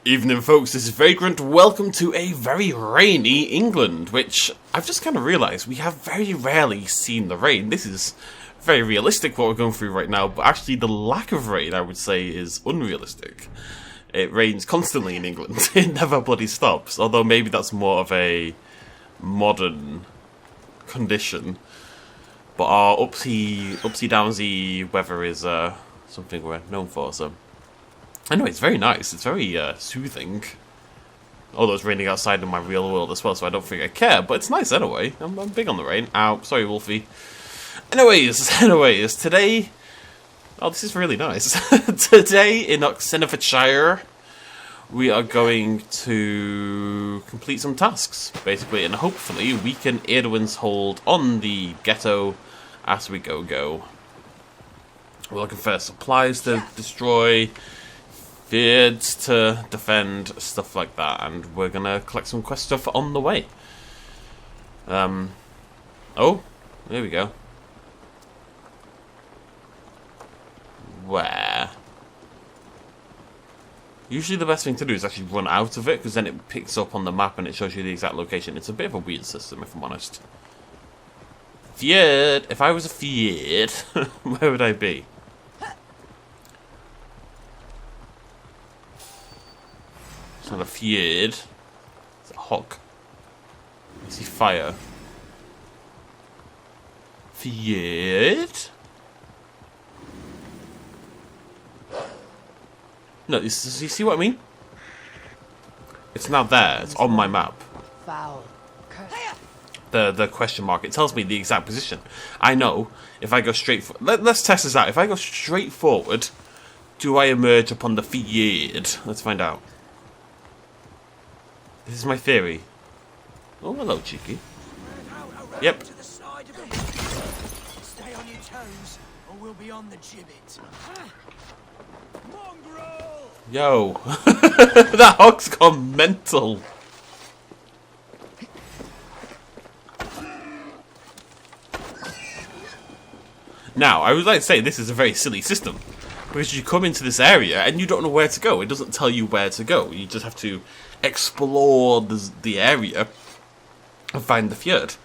Evening folks, this is Vagrant. Welcome to a very rainy England, which I've just kind of realised we have very rarely seen the rain. This is very realistic what we're going through right now, but actually the lack of rain, I would say, is unrealistic. It rains constantly in England. It never bloody stops, although maybe that's more of a modern condition. But our upsy-downsy weather is something we're known for, so... Anyway, it's very nice. It's very soothing. Although it's raining outside in my real world as well, so I don't think I care. But it's nice anyway. I'm big on the rain. Ow, sorry, Wolfie. Anyways, today... Oh, this is really nice. Today in Oxenfordshire, we are going to complete some tasks, basically. And hopefully weaken Eowyn's hold on the ghetto as we go. We're looking for supplies to destroy... Beards to defend, stuff like that, and we're gonna collect some quest stuff on the way. Oh, there we go. Where? Usually the best thing to do is actually run out of it, because then it picks up on the map and it shows you the exact location. It's a bit of a weird system, if I'm honest. Fjord! If I was a fjord, where would I be? It's not a fjord. It's a hawk. I see fire. Fjord? No, you see what I mean? It's now there. It's on my map. The question mark. It tells me the exact position. I know if I go straight... Let's test this out. If I go straight forward, do I emerge upon the fjord? Let's find out. This is my theory. Oh, hello, cheeky. Yep. Stay on your toes, or we'll be on the gibbet. Yo, that hog's gone mental. Now, I would like to say this is a very silly system. Because you come into this area and you don't know where to go. It doesn't tell you where to go. You just have to explore the area and find the fjord.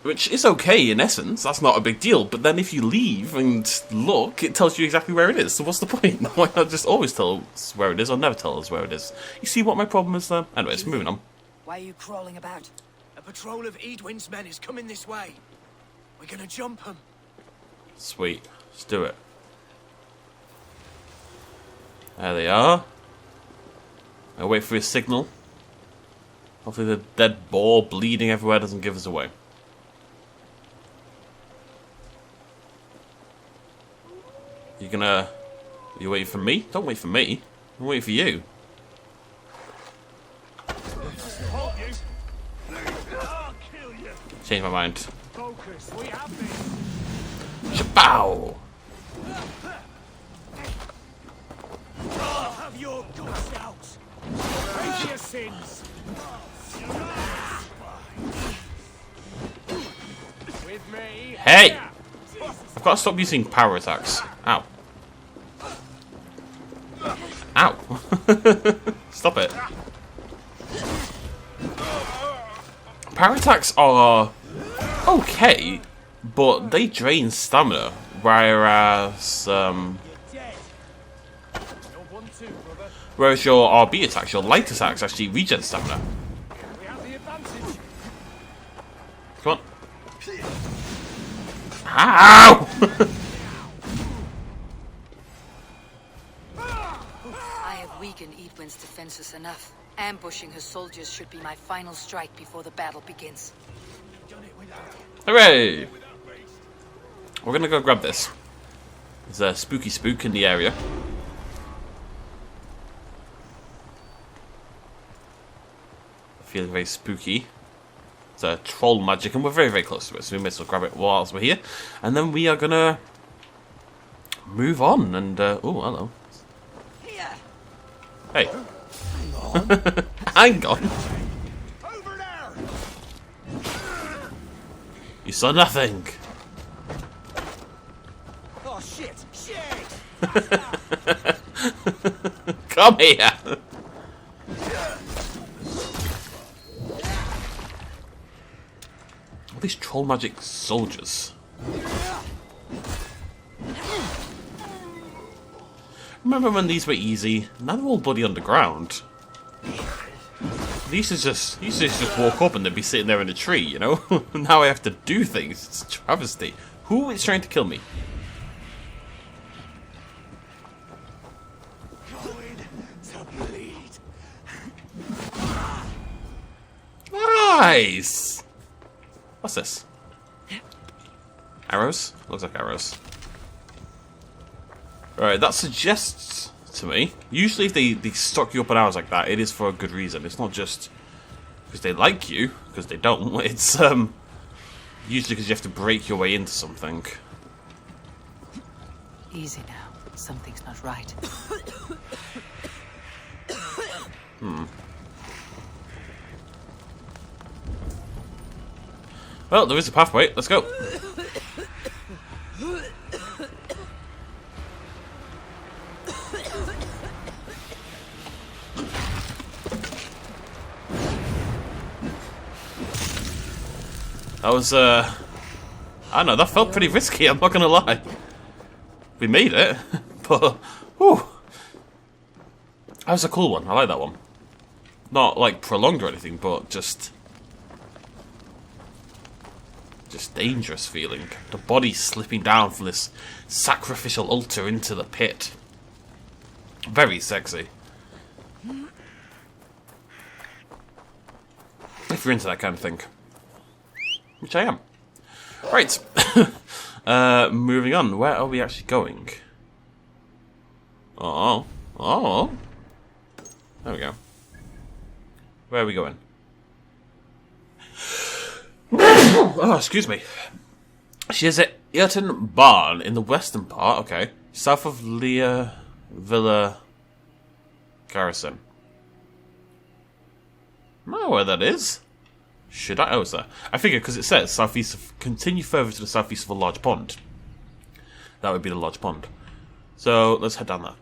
Which is okay in essence. That's not a big deal. But then if you leave and look, it tells you exactly where it is. So what's the point? Why not just always tell us where it is or never tell us where it is? You see what my problem is there? Anyways, moving on. Why are you crawling about? A patrol of Eowyn's men is coming this way. We're gonna jump them. Sweet. Let's do it. There they are. I wait for his signal. Hopefully the dead boar bleeding everywhere doesn't give us away. You waiting for me? Don't wait for me. I'm waiting for you. Change my mind. Focus, we have this. Shabow! Have your guts out. Face your sins. With me. Hey! I've got to stop using power attacks. Ow. Ow. Stop it. Power attacks are okay, but they drain stamina, whereas your RB attacks, your light attacks, actually regen stamina. Come on. Ow! I have weakened Eowyn's defenses enough. Ambushing her soldiers should be my final strike before the battle begins. Hooray! We're gonna go grab this. There's a spooky spook in the area. Feeling very spooky. It's a troll magic, and we're very, very close to it, so we may as well grab it whilst we're here. And then we are gonna move on, and, oh, hello. Hey. Hang on. Over there. You saw nothing. Oh shit! Shit! Come here. All these troll magic soldiers. Remember when these were easy? Now they're all bloody underground. These used to just walk up and they'd be sitting there in a tree, you know? Now I have to do things. It's a travesty. Who is trying to kill me? Nice! What's this? Arrows? Looks like arrows. Alright, that suggests to me, usually if they stock you up on arrows like that, it is for a good reason. It's not just because they like you, because they don't. It's usually because you have to break your way into something. Easy now. Something's not right. Well, there is a pathway. Let's go. That was, I don't know, that felt pretty risky, I'm not gonna lie. We made it, but, whew. That was a cool one, I like that one. Not, like, prolonged or anything, but just dangerous feeling. The body slipping down from this sacrificial altar into the pit. Very sexy. If you're into that kind of thing. Which I am. Right. Moving on. Where are we actually going? Oh. There we go. Where are we going? Oh, excuse me. She is at Earton Barn in the western part. Okay. South of Leah Villa Garrison. I don't know where that is. Should I? Oh, it's there. I figure because it says southeast of. Continue further to the southeast of a large pond. That would be the large pond. So let's head down there.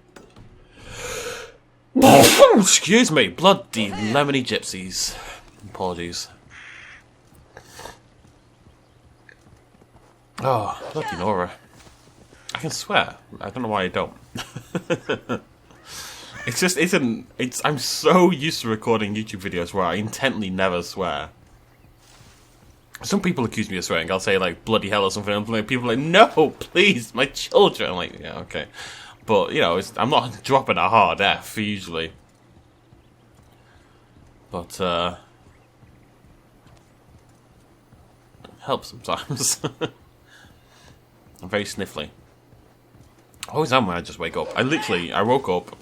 Excuse me, bloody lemony gypsies. Apologies. Oh, bloody Nora. I can swear. I don't know why I don't. It's just I'm so used to recording YouTube videos where I intently never swear. Some people accuse me of swearing. I'll say like bloody hell or something. And people are like, no, please, my children. I'm like, yeah, okay. But you know, I'm not dropping a hard F usually. But helps sometimes. I'm very sniffly. I always am when I just wake up. I woke up,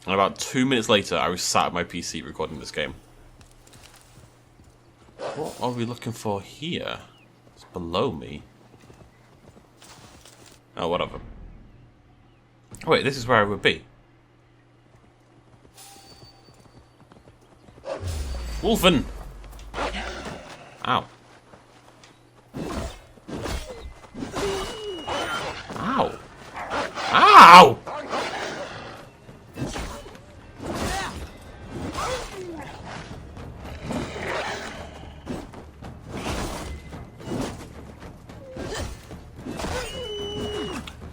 and about 2 minutes later, I was sat at my PC recording this game. What are we looking for here? It's below me. Oh, whatever. Oh, wait, this is where I would be. Wolfen! Ow. Ow! Ow!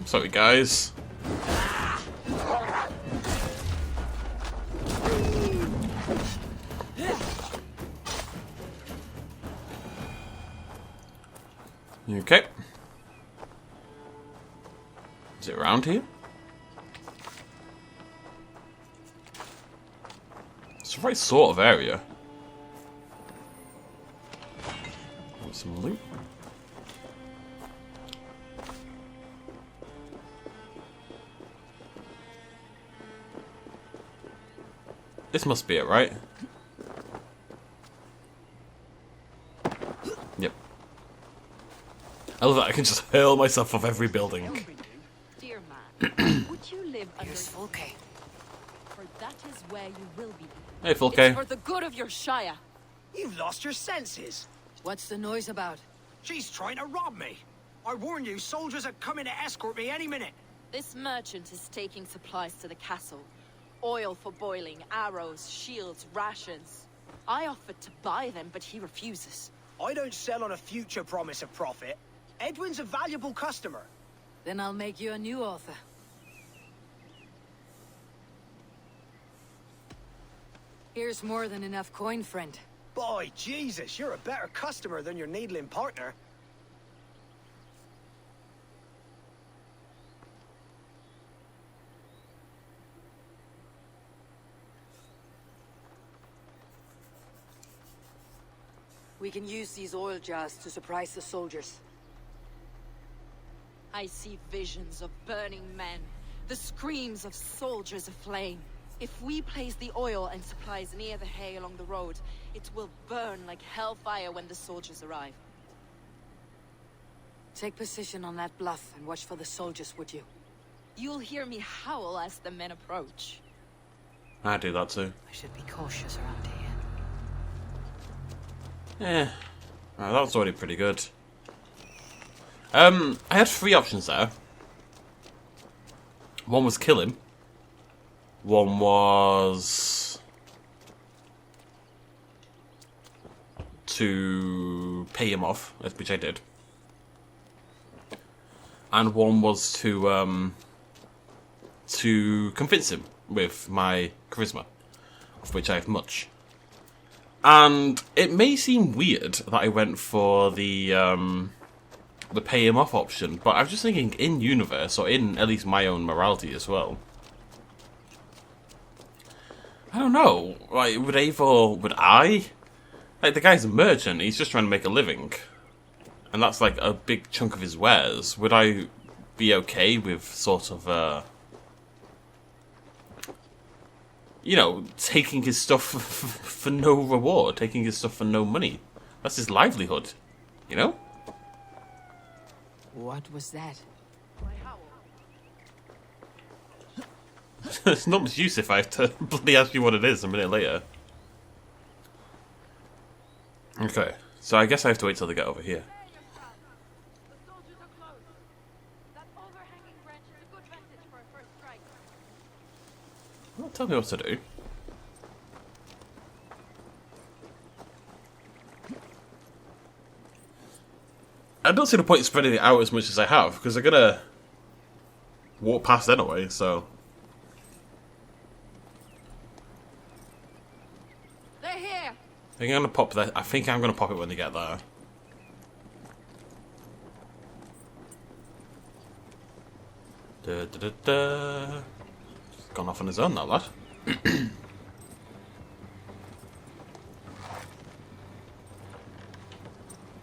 Sorry, guys. Okay. Is it around here? It's the right sort of area. Want some loot? This must be it, right? Yep. I love that I can just hurl myself off every building. Dear man, would you live under Here's Fulke. for that is where you will be. Hey, It's Fulke. for the good of your shire. You've lost your senses. What's the noise about? She's trying to rob me. I warned you, soldiers are coming to escort me any minute. This merchant is taking supplies to the castle. Oil for boiling, arrows, shields, rations. I offered to buy them, but he refuses. I don't sell on a future promise of profit. Edwin's a valuable customer. Then I'll make you a new author. Here's more than enough coin, friend. Boy, Jesus, you're a better customer than your needling partner. We can use these oil jars to surprise the soldiers. I see visions of burning men, the screams of soldiers aflame. If we place the oil and supplies near the hay along the road, it will burn like hellfire when the soldiers arrive. Take position on that bluff and watch for the soldiers, would you? You'll hear me howl as the men approach. I do that too. I should be cautious around here. Yeah, that was already pretty good. I had 3 options there. One was kill him. One was to pay him off, which I did. And one was to convince him with my charisma, of which I have much. And it may seem weird that I went for the pay him off option, but I was just thinking in universe, or in at least my own morality as well. I don't know. Like, would Eivor, would I? Like, the guy's a merchant, he's just trying to make a living. And that's like a big chunk of his wares. Would I be okay with sort of, you know, taking his stuff for no reward, taking his stuff for no money? That's his livelihood, you know? What was that? It's not much use if I have to bloody ask you what it is a minute later. Okay, so I guess I have to wait till they get over here. Well, tell me what to do. I don't see the point in spreading it out as much as I have, because they're gonna walk past anyway, so... They're here! I think I'm gonna pop it when they get there. Da, da, da, da. Gone off on his own, that lad.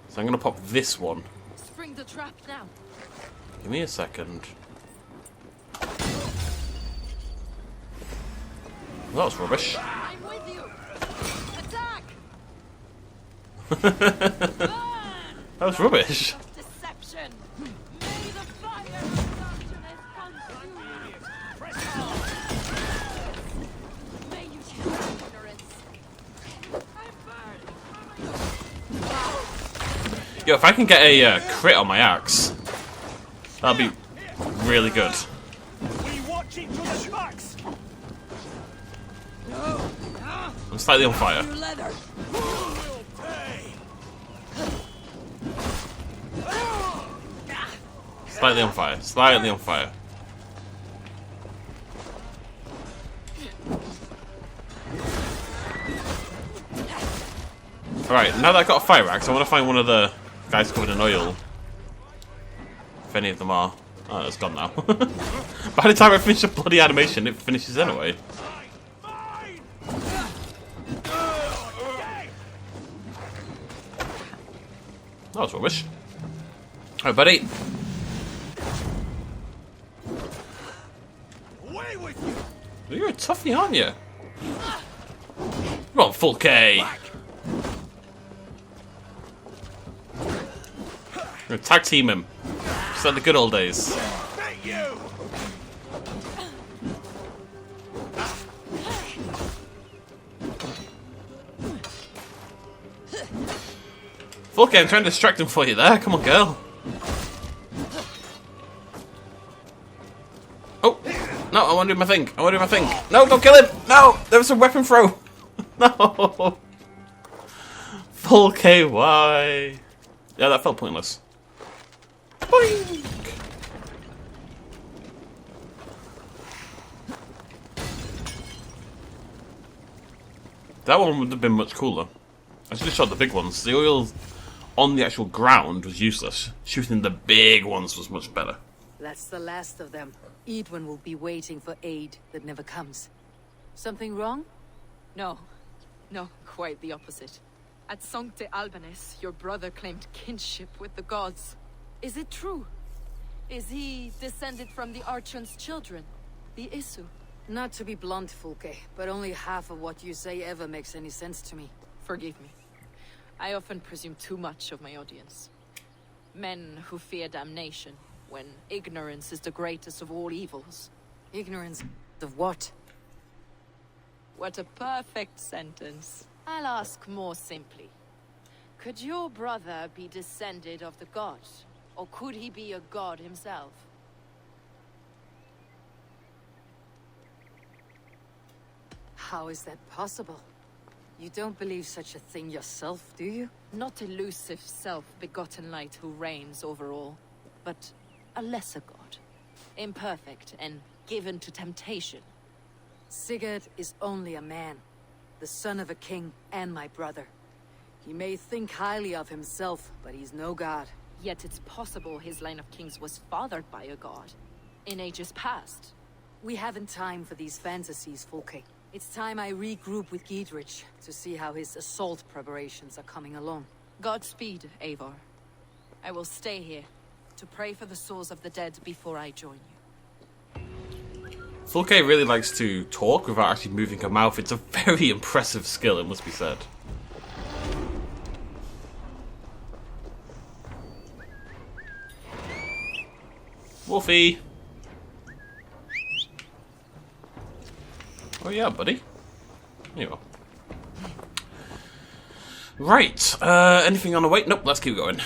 So I'm gonna pop this one. Spring the trap now. Give me a second. That was rubbish. I'm with you! Attack! That was rubbish. Deception! May the fire of darkness consume you! May you share ignorance! I'm burned! Yo, if I can get a crit on my axe, that'd be really good. We watch each other's backs. I'm slightly on fire. Leather! Slightly on fire. Slightly on fire. Alright, now that I've got a fire axe, I want to find one of the guys covered in oil. If any of them are. Oh, it's gone now. By the time I finish the bloody animation, it finishes anyway. That was rubbish. Alright, buddy. Away with you. You're a toughie, aren't you? Come on, full K. We're gonna tag team him. Just like the good old days. Thank you. Full K, I'm trying to distract him for you there. Come on, girl. Oh, no, I want to do my thing. I want to do my thing. No, don't kill him. No, there was a weapon throw. No. Full KY. Yeah, that felt pointless. Boink. That one would have been much cooler. I should have shot the big ones. The oil on the actual ground was useless. Shooting the big ones was much better. That's the last of them. Edwin will be waiting for aid that never comes. Something wrong? No. No, quite the opposite. At Sancte Albanus, your brother claimed kinship with the gods. Is it true? Is he descended from the Archon's children, the Isu? Not to be blunt, Fulke, but only half of what you say ever makes any sense to me. Forgive me. I often presume too much of my audience. Men who fear damnation, when ignorance is the greatest of all evils. Ignorance of what? What a perfect sentence. I'll ask more simply. Could your brother be descended of the god? Or could he be a god himself? How is that possible? You don't believe such a thing yourself, do you? Not elusive self-begotten light who reigns over all, but a lesser god. Imperfect and given to temptation. Sigurd is only a man, the son of a king and my brother. He may think highly of himself, but he's no god. Yet it's possible his line of kings was fathered by a god, in ages past. We haven't time for these fantasies, Fulke. It's time I regroup with Giedrich to see how his assault preparations are coming along. Godspeed, Eivor. I will stay here to pray for the souls of the dead before I join you. Fulke really likes to talk without actually moving her mouth. It's a very impressive skill, it must be said. Wolfie! Oh yeah, buddy. There you are. Right, anything on the way? Nope, let's keep going.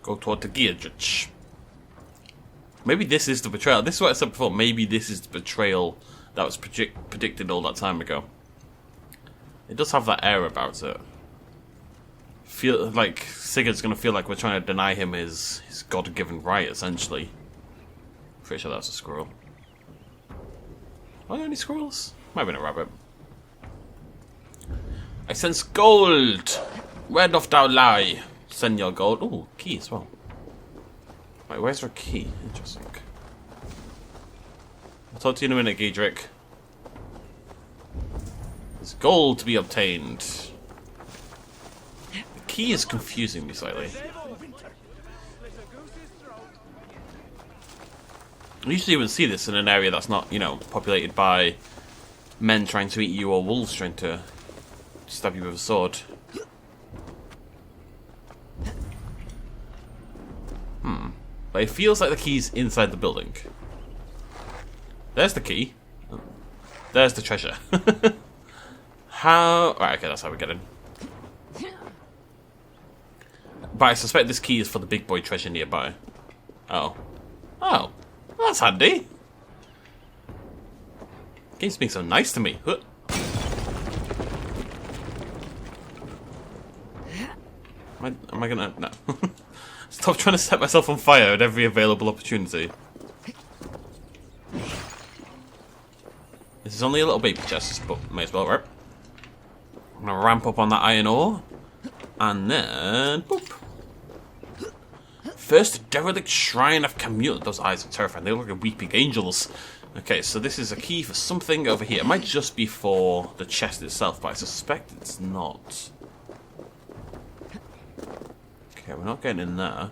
Go toward the Giedrich. Maybe this is the betrayal. This is what I said before. Maybe this is the betrayal that was predicted all that time ago. It does have that air about it. Feel like Sigurd's gonna feel like we're trying to deny him his god-given right, essentially. Pretty sure that's a squirrel. Are there any squirrels? Might have been a rabbit. I sense gold! Where doth thou lie? Send your gold. Ooh, key as well. Wait, where's our key? Interesting. I'll talk to you in a minute, Giedrich. There's gold to be obtained. The key is confusing me slightly. Usually you would see this in an area that's not, you know, populated by men trying to eat you or wolves trying to stab you with a sword. But it feels like the key's inside the building. There's the key. There's the treasure. How... Right, okay, that's how we get in. But I suspect this key is for the big boy treasure nearby. Oh. Oh. That's handy. Game's being so nice to me. Huh. Am I gonna... No. Stop trying to set myself on fire at every available opportunity. This is only a little baby chest, but may as well, right? I'm gonna ramp up on that iron ore. And then... Boop. First derelict shrine of Camille. Those eyes are terrifying. They look like weeping angels. Okay, so this is a key for something over here. It might just be for the chest itself, but I suspect it's not. Okay, we're not getting in there.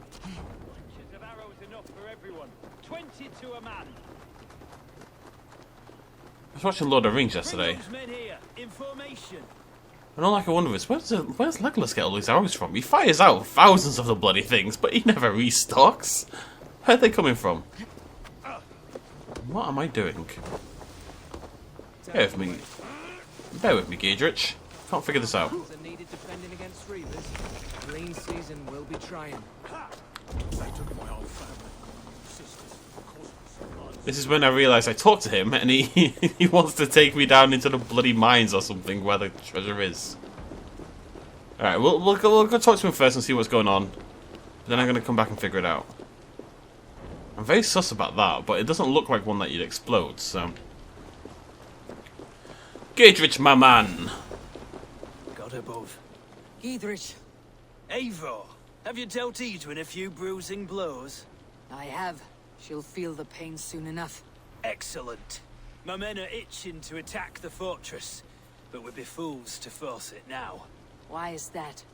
I was watching Lord of the Rings yesterday. And all I can wonder is, where's Legolas get all these arrows from? He fires out thousands of the bloody things, but he never restocks. Where're they coming from? What am I doing? Bear with me. Bear with me, Giedrich. Can't figure this out. This is when I realise I talked to him and he wants to take me down into the bloody mines or something where the treasure is. Alright, we'll go talk to him first and see what's going on. But then I'm going to come back and figure it out. I'm very sus about that, but it doesn't look like one that you'd explode, so... Gaedrich, my man! God above. Giedrich, Eivor, have you dealt Edwin a few bruising blows? I have. She'll feel the pain soon enough. Excellent. My men are itching to attack the fortress, but we'd be fools to force it now. Why is that?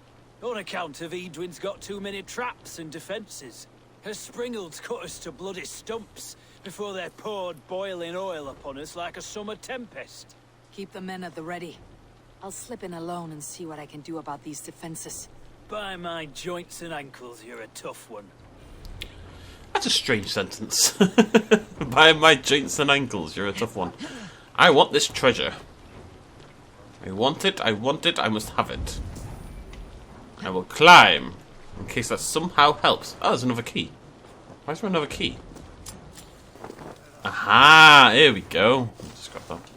On account of Edwin's got too many traps and defences. Her springalds cut us to bloody stumps before they poured boiling oil upon us like a summer tempest. Keep the men at the ready. I'll slip in alone and see what I can do about these defenses. By my joints and ankles, you're a tough one. That's a strange sentence. By my joints and ankles, you're a tough one. I want this treasure. I want it, I must have it. I will climb, in case that somehow helps. Oh, there's another key. Why is there another key? Aha, here we go. Just grab that.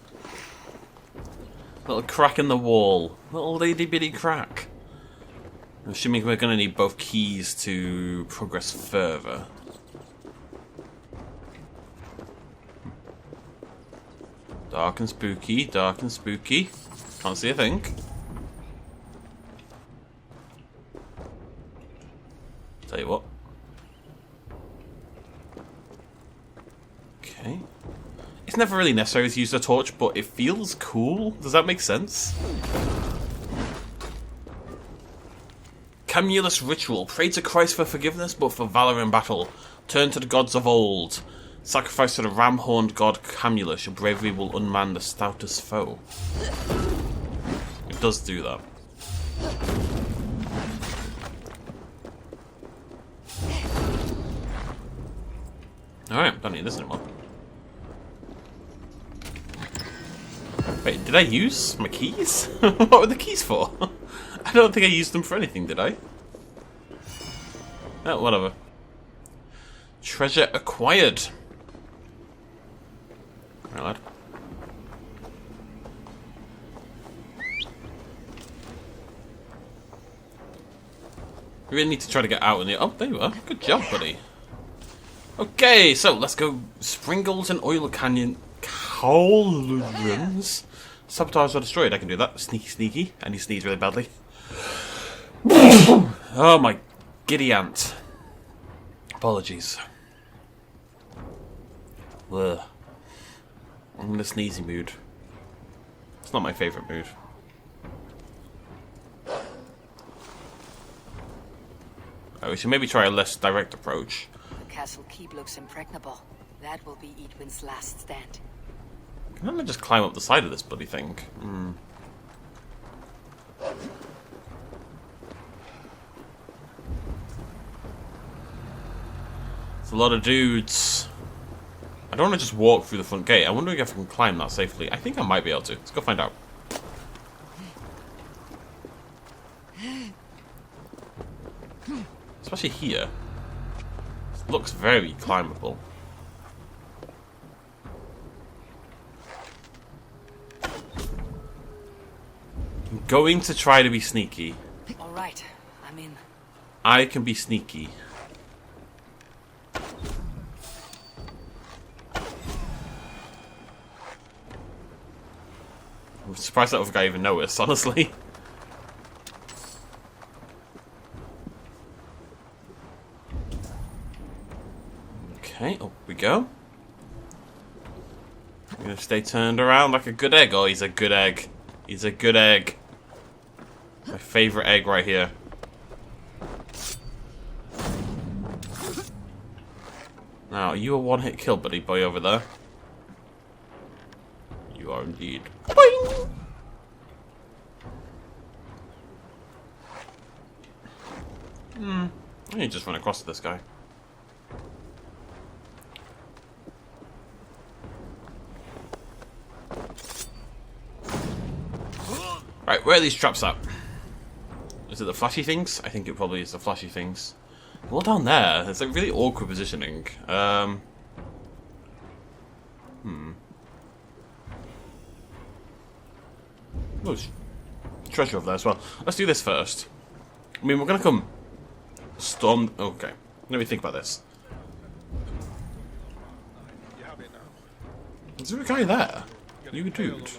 Little crack in the wall. Little lady bitty crack. I'm assuming we're going to need both keys to progress further. Dark and spooky, dark and spooky. Can't see a thing. Tell you what. Okay. It's never really necessary to use the torch, but it feels cool. Does that make sense? Camulus ritual. Pray to Christ for forgiveness, but for valor in battle. Turn to the gods of old. Sacrifice to the ram-horned god Camulus. Your bravery will unman the stoutest foe. It does do that. Alright, don't need this anymore. Wait, did I use my keys? What were the keys for? I don't think I used them for anything, did I? Oh, whatever. Treasure acquired. Alright, lad. We really need to try to get out in the... Oh, there you are. Good job, buddy. Okay, so let's go. Springles and oil canyon cauldrons. Sabotage or destroyed. I can do that. Sneaky, sneaky. And he sneezed really badly. Oh my giddy aunt. Apologies. Ugh. I'm in a sneezy mood. It's not my favourite mood. Oh, we should maybe try a less direct approach. The castle keep looks impregnable. That will be Edwin's last stand. Can I just climb up the side of this bloody thing? It's a lot of dudes. I don't want to just walk through the front gate. I wonder if I can climb that safely. I think I might be able to. Let's go find out. Especially here. It looks very climbable. I'm going to try to be sneaky. Alright, I'm in. I can be sneaky. I'm surprised that other guy even noticed, honestly. Okay, up we go. I'm gonna stay turned around like a good egg. Oh, he's a good egg. He's a good egg. My favourite egg right here. Now, are you a one-hit kill, buddy boy over there? You are indeed. Boing! I need to just run across to this guy. Right, where are these traps at? Is it the flashy things? I think it probably is the flashy things. Well, down there, it's like really awkward positioning. treasure over there as well. Let's do this first. I mean, we're gonna come storm. Okay, let me think about this. Is there a guy there? You dude.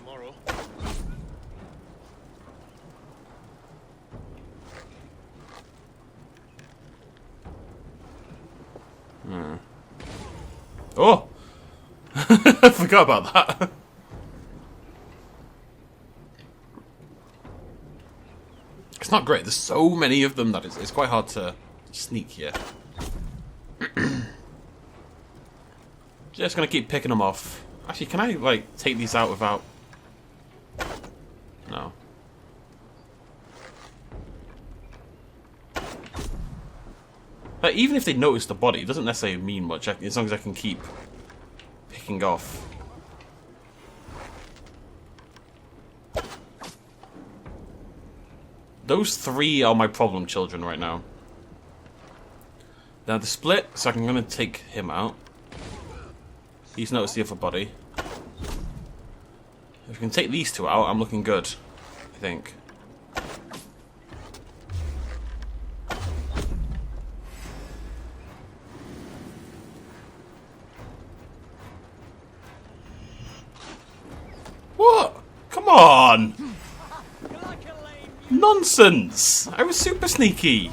Oh! I forgot about that. It's not great. There's so many of them that it's quite hard to sneak here. Just gonna keep picking them off. Actually, can I, like, take these out without... No. But even if they notice the body, it doesn't necessarily mean much, as long as I can keep picking off. Those three are my problem children right now. Now the split, so I'm going to take him out. He's noticed the other body. If we can take these two out, I'm looking good, I think. What? Come on! Nonsense! I was super sneaky!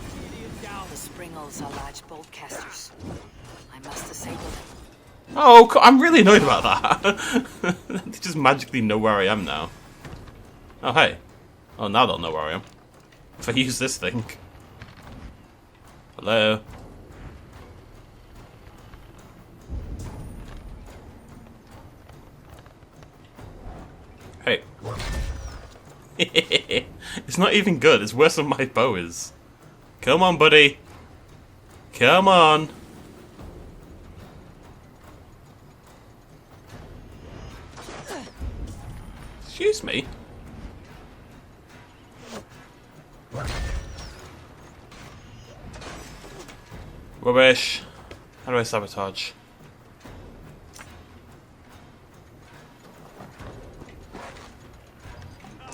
The Springles are large bolt casters. I must disable them. Oh, I'm really annoyed about that. They just magically know where I am now. Oh, hey. Oh, now they'll know where I am. If I use this thing. Hello? Hey. It's not even good. It's worse than my bow is. Come on, buddy. Come on. Excuse me. Rubbish. How do I sabotage?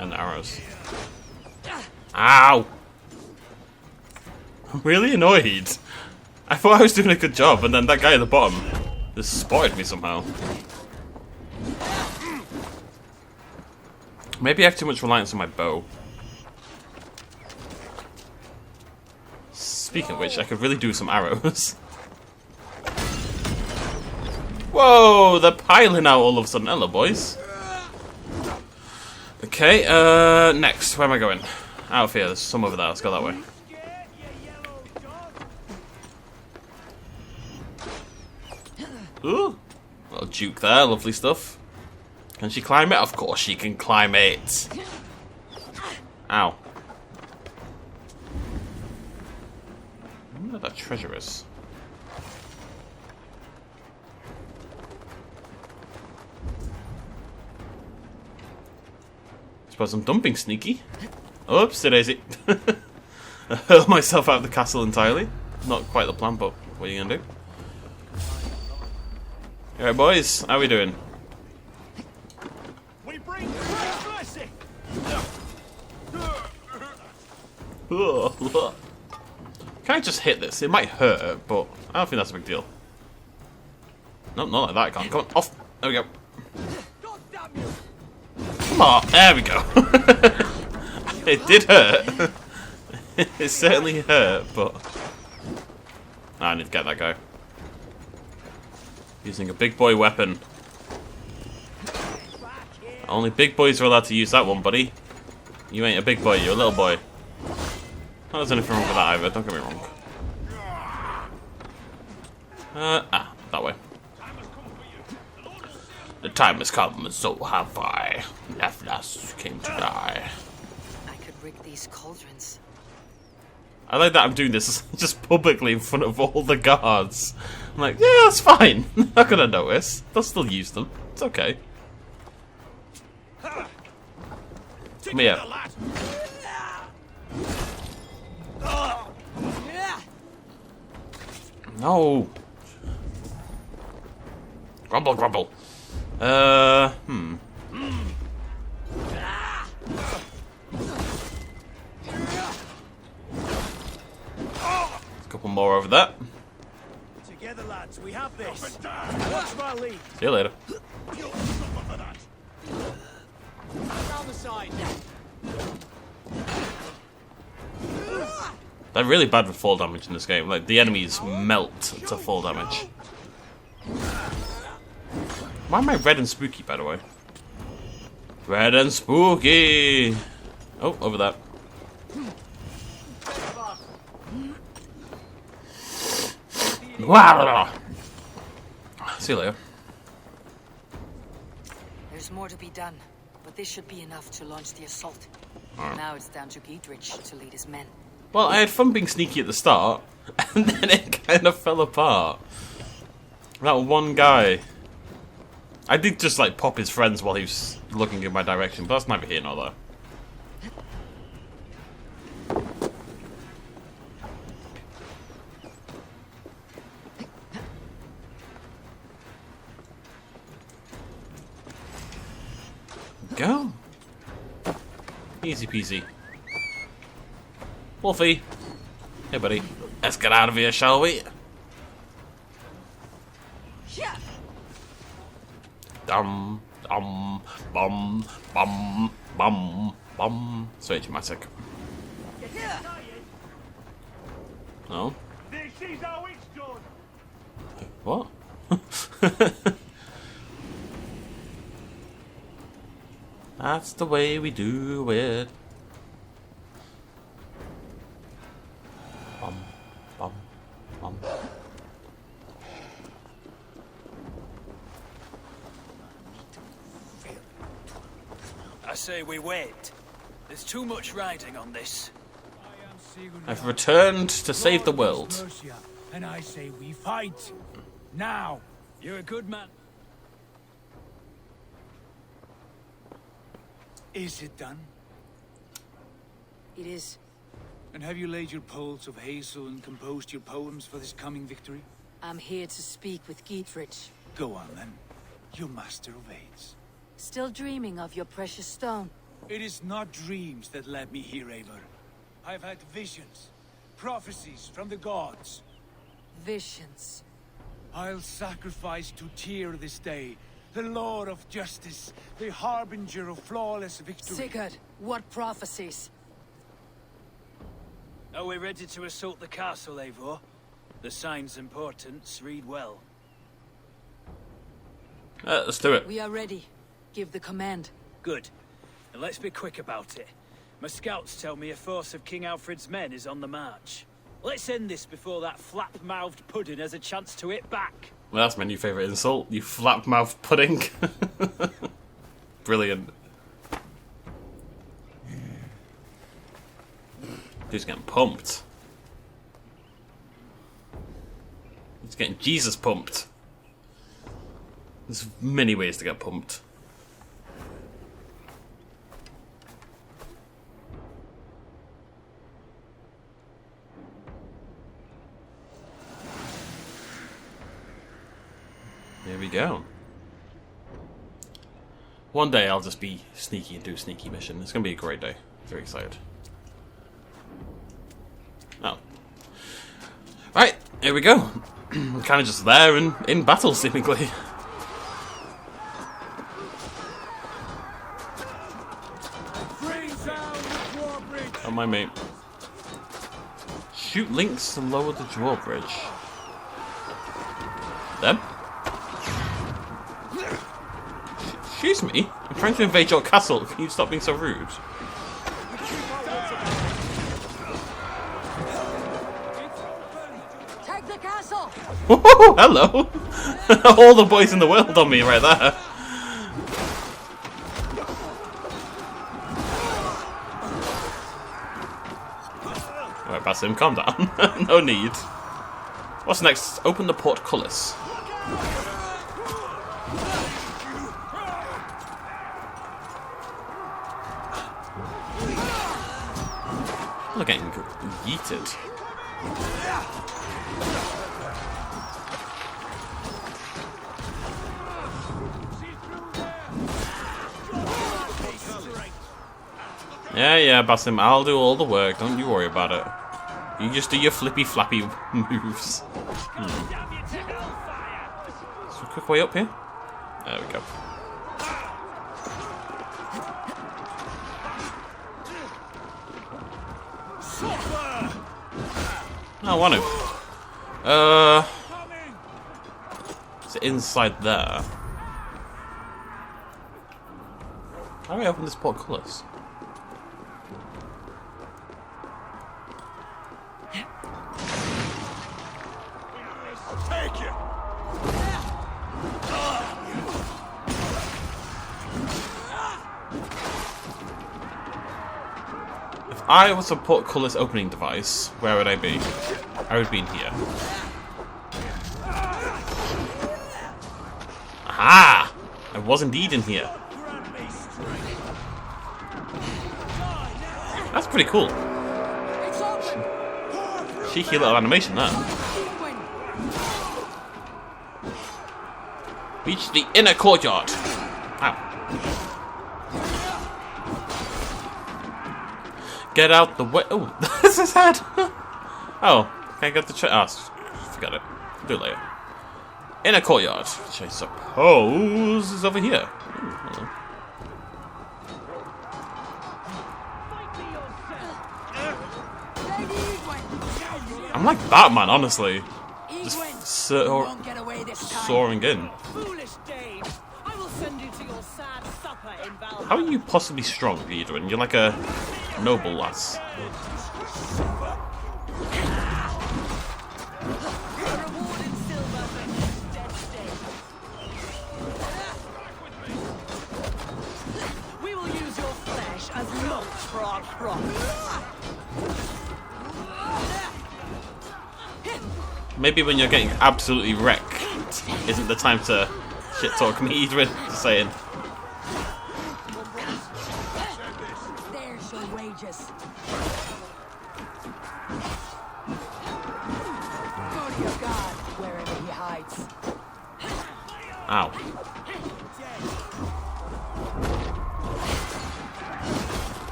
And arrows. Ow! I'm really annoyed. I thought I was doing a good job, and then that guy at the bottom just spotted me somehow. Maybe I have too much reliance on my bow. Speaking of which, I could really do some arrows. Whoa, they're piling out all of a sudden. Hello, boys. Okay, next. Where am I going? Out of here. There's some over there. Let's go that way. Ooh. Little juke there. Lovely stuff. Can she climb it? Of course she can climb it. Ow. I wonder where that treasure is. Suppose I'm dumping sneaky. Oops, daisy. I hurled myself out of the castle entirely. Not quite the plan, but what are you gonna do? Alright, boys, how we doing? We bring blessing. Can I just hit this? It might hurt, but I don't think that's a big deal. Nope, not like that. I can't. Come on, off. There we go. Come on, there we go. It did hurt. It certainly hurt, but I need to get that guy. Using a big boy weapon. Only big boys are allowed to use that one, buddy. You ain't a big boy, you're a little boy. Well, there's anything wrong with that either, don't get me wrong. That way. The time has come, and so have I. Leflas came to die. I could rig these cauldrons. I like that I'm doing this just publicly in front of all the guards. I'm like, yeah, that's fine. They're not gonna notice. They'll still use them. It's okay. Come here. No. Grumble, grumble. Couple more over there. Together, lads, we have this. Watch my lead. See you later. Down the side. They're really bad with fall damage in this game. Like, the enemies melt to fall damage. Why am I red and spooky, by the way? Red and spooky! Oh, over there. Wow! See you later. There's more to be done, but this should be enough to launch the assault. Alright. Now it's down to Dietrich to lead his men. Well, I had fun being sneaky at the start, and then it kind of fell apart. That one guy. I did just, like, pop his friends while he was looking in my direction, but that's neither here nor there. Go. Easy peasy. Wolfie. Hey, buddy. Let's get out of here, shall we? Dum, dum, bum, bum, bum, bum. Straight dramatic. No? This is how it's done. What? That's the way we do it. Bum, bum, bum. I say we wait. There's too much riding on this. I've returned to save the world. And I say we fight. Now. You're a good man. Is it done? It is. And have you laid your poles of hazel and composed your poems for this coming victory? I'm here to speak with Dietrich. Go on then. Your master obeys. Still dreaming of your precious stone. It is not dreams that led me here, Eivor. I've had visions, prophecies from the gods. Visions. I'll sacrifice to Tyr this day, the Lord of Justice, the harbinger of flawless victory. Sigurd, what prophecies? Are we ready to assault the castle, Eivor? The sign's importance, read well. Let's do it. We are ready. Give the command. Good. And let's be quick about it. My scouts tell me a force of King Alfred's men is on the march. Let's end this before that flap-mouthed pudding has a chance to hit back. Well, that's my new favourite insult. You flap-mouthed pudding. Brilliant. Dude's getting pumped. He's getting Jesus pumped. There's many ways to get pumped. There we go. One day I'll just be sneaky and do a sneaky mission. It's going to be a great day. Very excited. Oh. Right, here we go. Kind of just there and in battle, seemingly. Oh, my mate. Shoot links to lower the drawbridge. Them? Excuse me? I'm trying to invade your castle. Can you stop being so rude? Take the castle! Hello! All the boys in the world on me right there. Alright, Basim, calm down. No need. What's next? Open the portcullis. They're getting yeeted. Yeah, Basim, I'll do all the work. Don't you worry about it. You just do your flippy flappy moves. So a quick way up here. There we go. I want to. Is it inside there? How do I open this portcullis? Take it! If I was a portcullis opening device, where would I be? I would be in here. Aha! I was indeed in here. That's pretty cool. Cheeky little animation there. Reach the inner courtyard. Ow. Get out the way. Oh, that's his head. Oh, can I get the forget it. Do it later. Inner courtyard, which I suppose is over here. Ooh, hello. I'm like Batman, honestly. Just soaring in. How are you possibly strong, Eivor? You're like a noble lass. We will use your flesh as mulch for our crops. Maybe when you're getting absolutely wrecked isn't the time to shit talk me, Eivor. Just saying. There's your wages. Go to your god, wherever he hides. Ow.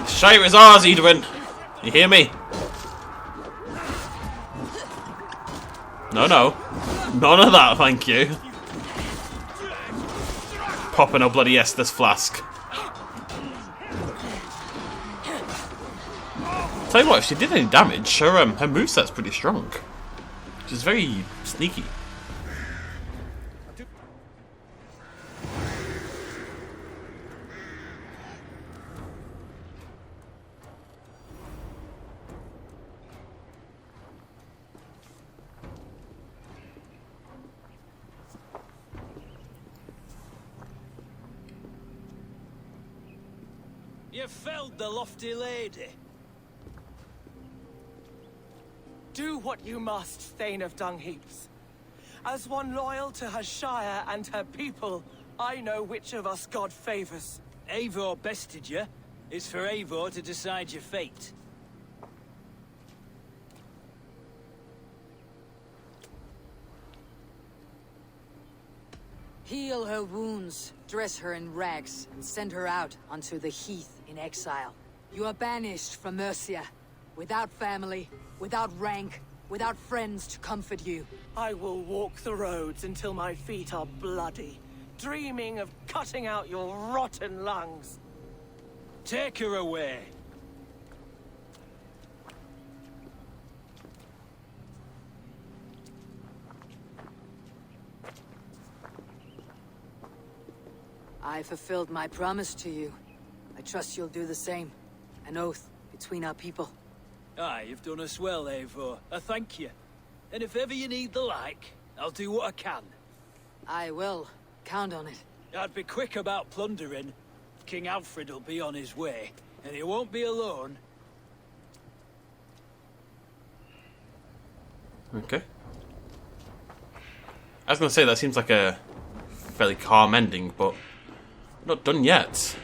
Shire is ours, Eivor. You hear me? No, no. None of that, thank you. Popping a bloody Estus flask. Tell you what, if she did any damage, her moveset's pretty strong. She's very sneaky. You felled the lofty lady. Do what you must, Thane of Dungheaps. As one loyal to her shire and her people, I know which of us God favors. Eivor bested you. It's for Eivor to decide your fate. Heal her wounds, dress her in rags, and send her out onto the heath in exile. You are banished from Mercia, without family, without rank, without friends to comfort you. I will walk the roads until my feet are bloody, dreaming of cutting out your rotten lungs. Take her away. I fulfilled my promise to you. I trust you'll do the same. An oath between our people. Aye, you've done us well, Eivor. I thank you. And if ever you need the like, I'll do what I can. I will. Count on it. I'd be quick about plundering. King Alfred will be on his way, and he won't be alone. Okay. I was going to say, that seems like a fairly calm ending, but not done yet.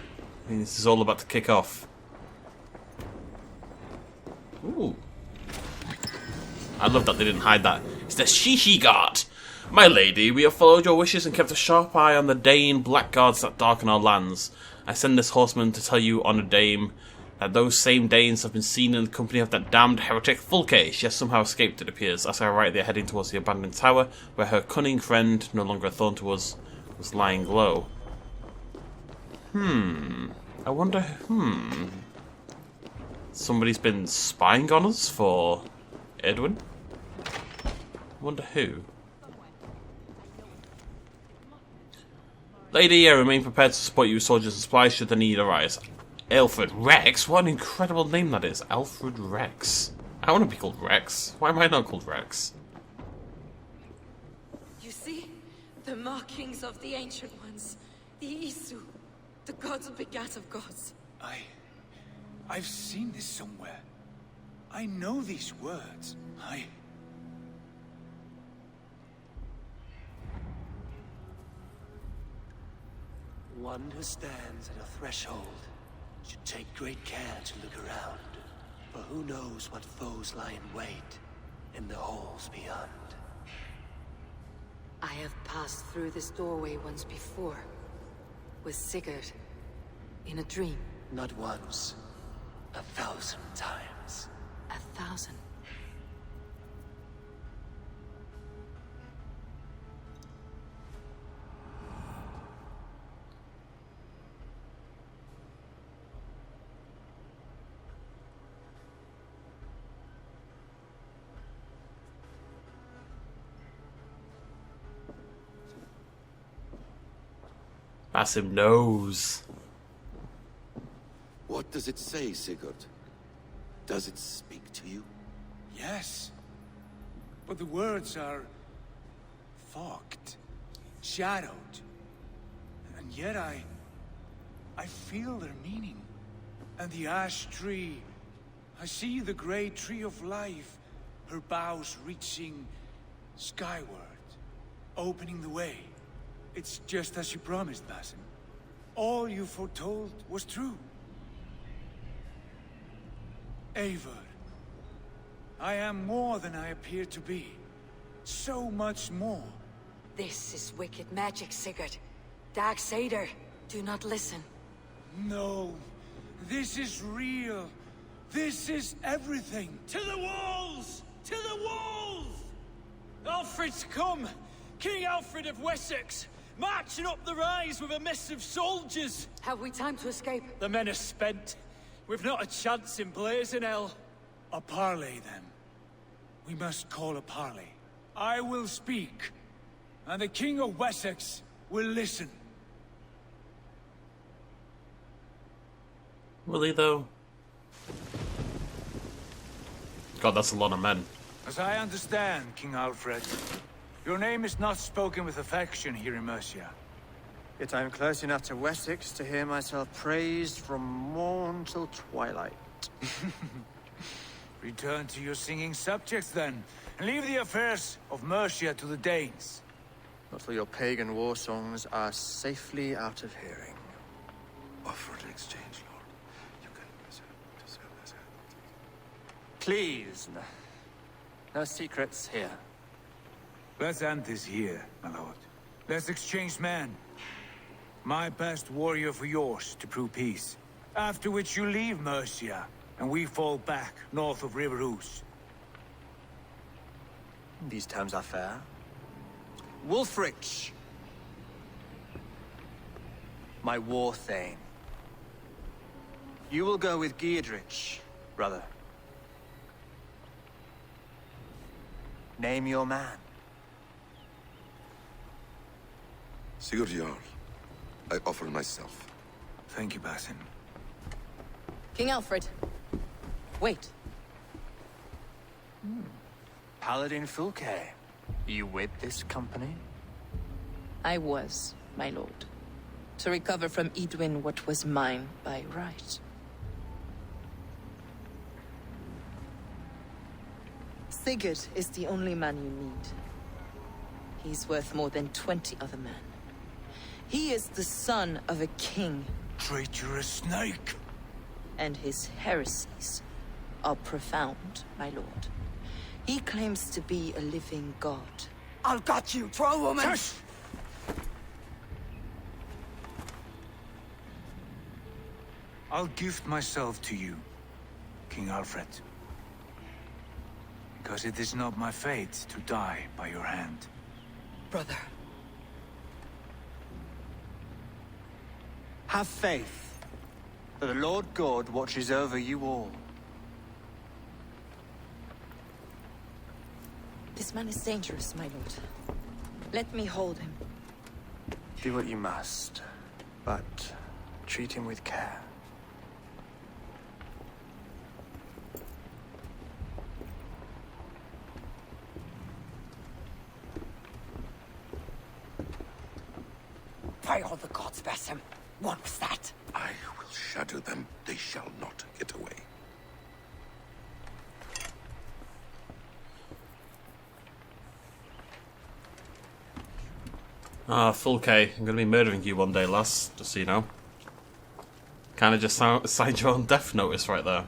I mean, this is all about to kick off. Ooh. I love that they didn't hide that. It's the Shishi Guard! My lady, we have followed your wishes and kept a sharp eye on the Dane blackguards that darken our lands. I send this horseman to tell you, honoured dame, that those same Danes have been seen in the company of that damned heretic Fulke. She has somehow escaped, it appears. As I write, they're heading towards the abandoned tower, where her cunning friend, no longer a thorn to us, was lying low. I wonder, somebody's been spying on us for Edwin? I wonder who. Lady, I remain prepared to support you with soldiers and supplies should the need arise. Alfred Rex? What an incredible name that is. Alfred Rex. I want to be called Rex. Why am I not called Rex? You see? The markings of the Ancient Ones. The Isu. The gods begat of gods. I've seen this somewhere. I know these words. One who stands at a threshold should take great care to look around, for who knows what foes lie in wait in the halls beyond. I have passed through this doorway once before, with Sigurd, in a dream. Not once, 1,000 times. 1,000. Basim knows. What does it say, Sigurd? Does it speak to you? Yes. But the words are fogged, shadowed. And yet I feel their meaning. And the ash tree, I see the great tree of life, her boughs reaching skyward, opening the way. It's just as you promised, Basim. All you foretold was true. Eivor, I am more than I appear to be. So much more. This is wicked magic, Sigurd. Dark Seder, do not listen. No, this is real. This is everything. To the walls! To the walls! Alfred's come! King Alfred of Wessex! Marching up the rise with a mess of soldiers! Have we time to escape? The men are spent. We've not a chance in blazing hell. A parley, then. We must call a parley. I will speak, and the King of Wessex will listen. Will he, though? God, that's a lot of men. As I understand, King Alfred, your name is not spoken with affection here in Mercia. Yet I am close enough to Wessex to hear myself praised from morn till twilight. Return to your singing subjects, then, and leave the affairs of Mercia to the Danes. Not till your pagan war songs are safely out of hearing. Offer to exchange, Lord. You can... Please, no secrets here. Let's end this here, my lord. Let's exchange men. My best warrior for yours to prove peace. After which you leave Mercia, and we fall back north of River Ouse. These terms are fair. Wulfrich, my war thane. You will go with Geodrich, brother. Name your man. Sigurd Jarl, I offer myself. Thank you, Basim. King Alfred. Wait. Paladin Fulke, you with this company? I was, my lord. To recover from Edwin what was mine by right. Sigurd is the only man you need. He's worth more than 20 other men. He is the son of a king. Traitorous snake! And his heresies are profound, my lord. He claims to be a living god. I'll got you, troll woman! Tush! I'll gift myself to you, King Alfred. Because it is not my fate to die by your hand. Brother. Have faith that the Lord God watches over you all. This man is dangerous, my lord. Let me hold him. Do what you must, but treat him with care. By all the gods, Basim. What was that? I will shadow them. They shall not get away. Ah, full K. I'm gonna be murdering you one day, lass. Just so you know. Kinda just signed your own death notice right there.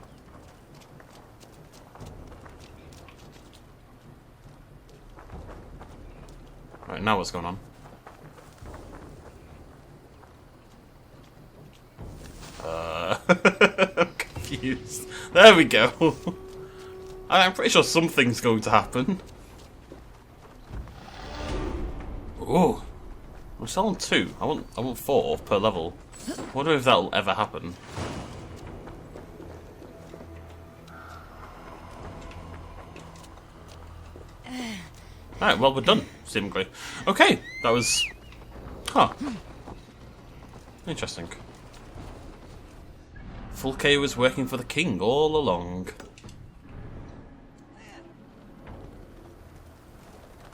Right, now what's going on? I'm confused. There we go. I'm pretty sure something's going to happen. Ooh. We're still on 2. I want 4 per level. I wonder if that'll ever happen. Alright, well we're done, seemingly. Okay, that was... Huh. Interesting. Full K was working for the king all along.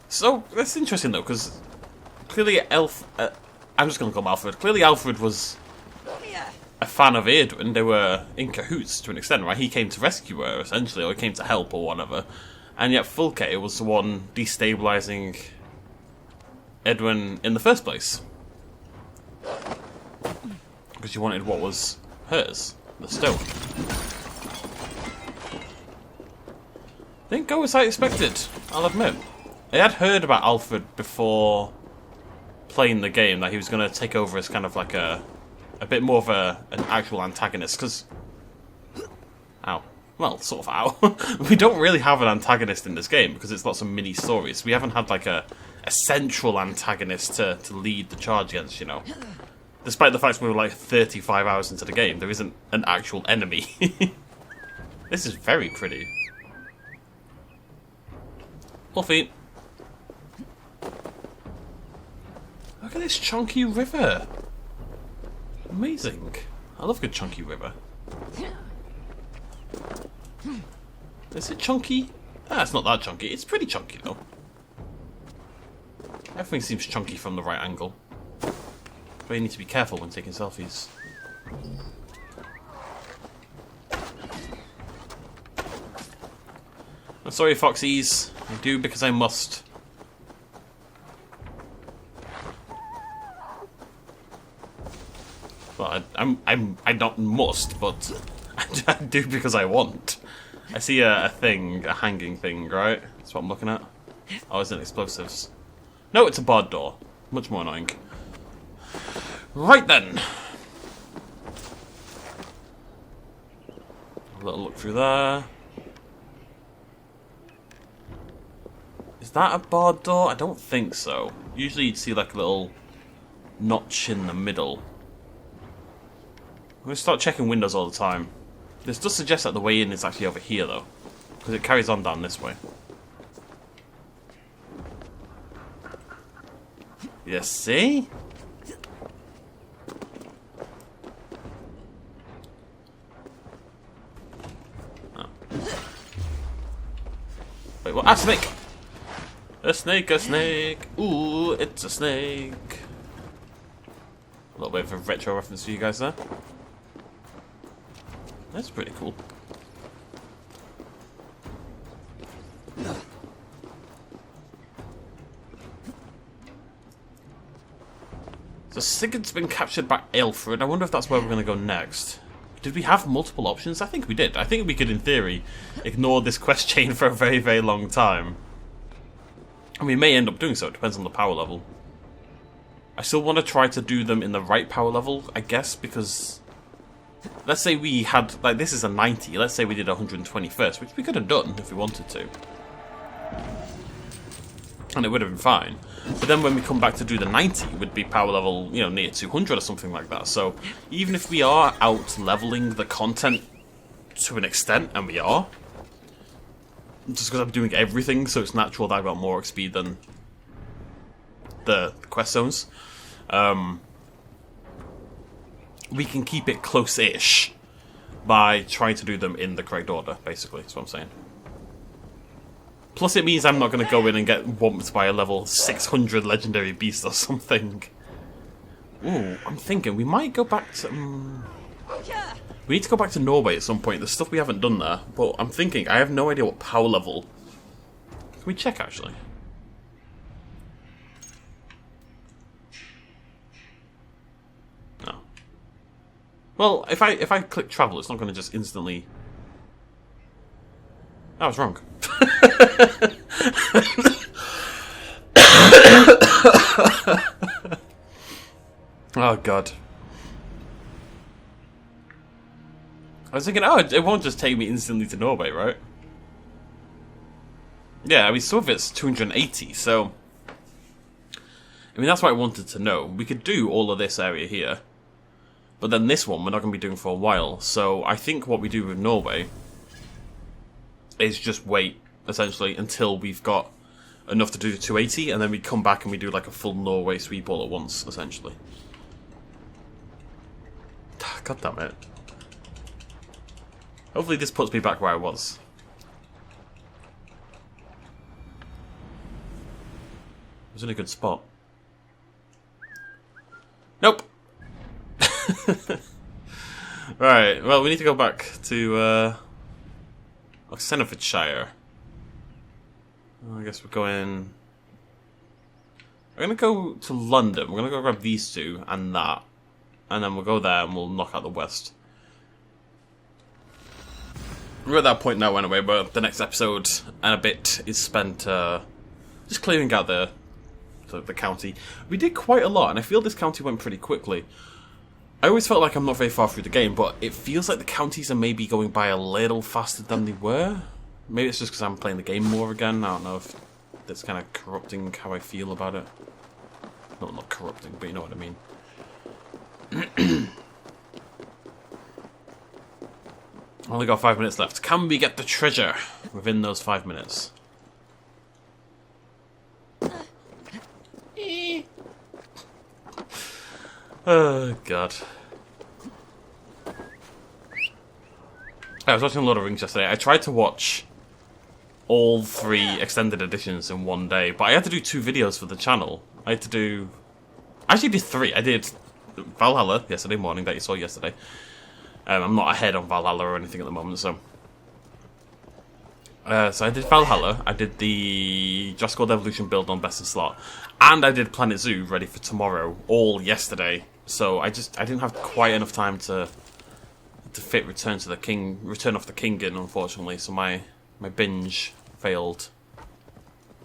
So, that's interesting though, because clearly I'm just going to call him Alfred. Clearly Alfred was a fan of Eowyn. They were in cahoots to an extent, right? He came to rescue her, essentially, or he came to help, or whatever. And yet Full K was the one destabilising Eowyn in the first place. Because she wanted what was hers. The stone. Didn't go as I expected, I'll admit. I had heard about Alfred before playing the game, that he was going to take over as kind of like a bit more of an actual antagonist, because... Ow. Well, sort of ow. We don't really have an antagonist in this game, because it's lots of mini-stories. We haven't had like a central antagonist to lead the charge against, you know. Despite the fact we were like 35 hours into the game, there isn't an actual enemy. This is very pretty. Fluffy. Look at this chunky river. Amazing. I love good chunky river. Is it chunky? Ah, it's not that chunky. It's pretty chunky though. Everything seems chunky from the right angle. But you need to be careful when taking selfies. I'm sorry, Foxies. I do because I must. Well, I not must, but I do because I want. I see a thing, a hanging thing, right? That's what I'm looking at. Oh, it's an explosives. No, it's a barred door. Much more annoying. Right then. A little look through there. Is that a barred door? I don't think so. Usually you'd see like a little notch in the middle. I'm going to start checking windows all the time. This does suggest that the way in is actually over here though, because it carries on down this way. You see? Oh. Wait, what? Ah, snake! A snake, a snake! Ooh, it's a snake! A little bit of a retro reference for you guys there. That's pretty cool. So Sigurd's been captured by Aelfred. I wonder if that's where we're going to go next. Did we have multiple options? I think we did. I think we could, in theory, ignore this quest chain for a very, very long time. And we may end up doing so. It depends on the power level. I still want to try to do them in the right power level, I guess, because let's say we had, like, this is a 90. Let's say we did 121st, which we could have done if we wanted to. And it would have been fine. But then when we come back to do the 90, it would be power level, you know, near 200 or something like that. So even if we are out leveling the content to an extent, and we are, just because I'm doing everything, so it's natural that I've got more XP than the quest zones, we can keep it close-ish by trying to do them in the correct order, basically, that's what I'm saying. Plus it means I'm not going to go in and get whomped by a level 600 legendary beast or something. Ooh, I'm thinking we might go back to... we need to go back to Norway at some point. There's stuff we haven't done there, but I'm thinking, I have no idea what power level... Can we check, actually? No. Well, if I click travel, it's not going to just instantly... I was wrong. Oh god. I was thinking, oh, it won't just take me instantly to Norway, right? Yeah, I mean, some of it's 280, so... I mean, that's what I wanted to know. We could do all of this area here, but then this one we're not going to be doing for a while, so I think what we do with Norway is just wait, essentially, until we've got enough to do the 280, and then we come back and we do like a full Norway sweep all at once, essentially. God damn it. Hopefully this puts me back where I was. I was in a good spot. Nope! Right, well, we need to go back to, Senefordshire. I guess we're going... We're going to go to London. We're going to go grab these two and that. And then we'll go there and we'll knock out the west. We're at that point now anyway, but the next episode and a bit is spent just clearing out the county. We did quite a lot, and I feel this county went pretty quickly. I always felt like I'm not very far through the game, but it feels like the counties are maybe going by a little faster than they were. Maybe it's just because I'm playing the game more again. I don't know if that's kind of corrupting how I feel about it. No, not corrupting, but you know what I mean. Only got 5 minutes left. Can we get the treasure within those 5 minutes? Oh, God. I was watching Lord of the Rings yesterday. I tried to watch all 3 extended editions in one day, but I had to do 2 videos for the channel. I had to do... I actually did 3. I did Valhalla yesterday morning that you saw yesterday. I'm not ahead on Valhalla or anything at the moment, so... so I did Valhalla, I did the Just Cause Evolution build on Best in Slot, and I did Planet Zoo ready for tomorrow, all yesterday. So I didn't have quite enough time to fit Return of the King in, unfortunately, so my binge failed.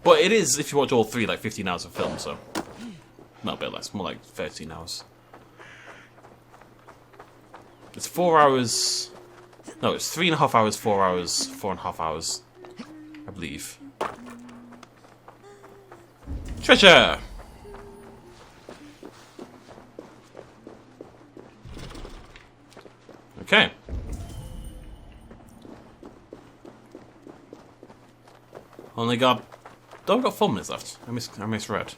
But it is, if you watch all 3, like 15 hours of film, so... Not a bit less, more like 13 hours. It's 4 hours... No, it's 3.5 hours, 4 hours, 4.5 hours, I believe. Treasure! Okay. Only got... I've got 4 minutes left. I misread.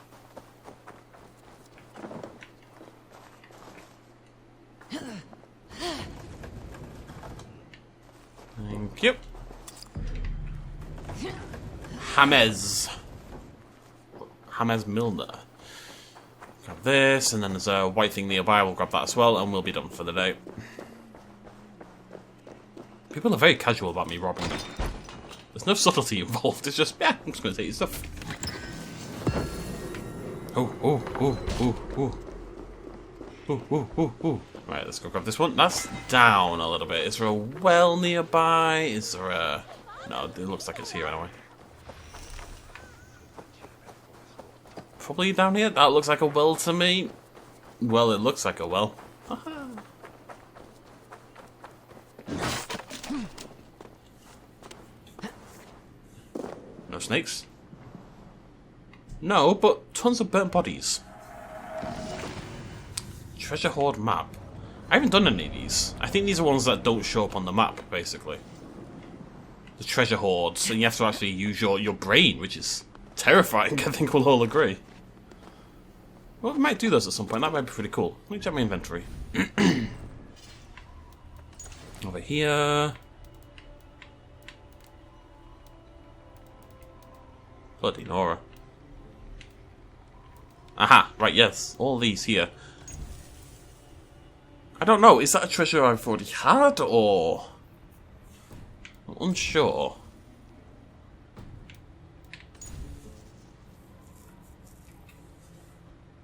Thank you. James Milner. Grab this, and then there's a white thing nearby. We'll grab that as well, and we'll be done for the day. People are very casual about me robbing them. There's no subtlety involved. It's just, yeah, I'm just going to take your stuff. Ooh. Right, let's go grab this one. That's down a little bit. Is there a well nearby? Is there a... No, it looks like it's here anyway. Probably down here. That looks like a well to me. Well, it looks like a well. snakes. No, but tons of burnt bodies. Treasure hoard map. I haven't done any of these. I think these are ones that don't show up on the map, basically. The treasure hoards, and you have to actually use your brain, which is terrifying, I think we'll all agree. Well, we might do those at some point. That might be pretty cool. Let me check my inventory. Over here. Bloody Nora. Aha, right, yes. All these here. I don't know, is that a treasure I've already had, or... I'm unsure.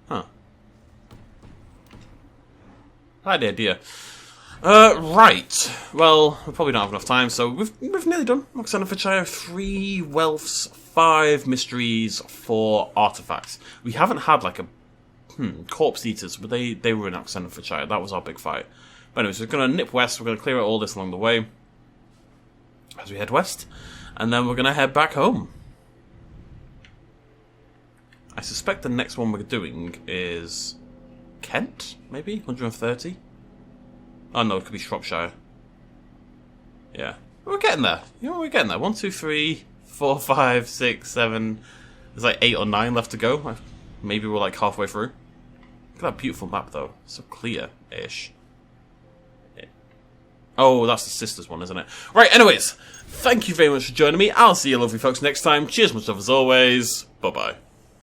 Huh. Bad idea. Right. Well, we probably don't have enough time, so we've nearly done. Oxenfordshire, 3 wealths, 5 mysteries, 4 artifacts. We haven't had like a corpse eaters, but they were in Oxenfordshire. That was our big fight. But anyways, we're gonna nip west. We're gonna clear out all this along the way as we head west, and then we're gonna head back home. I suspect the next one we're doing is Kent, maybe 130. Oh no, it could be Shropshire. Yeah, we're getting there. You know, we're getting there. 1, 2, 3, 4, 5, 6, 7. There's like 8 or 9 left to go. Maybe we're like halfway through. Look at that beautiful map, though. So clear-ish. Oh, that's the sisters one, isn't it? Right, anyways. Thank you very much for joining me. I'll see you lovely folks next time. Cheers, much love as always. Bye-bye.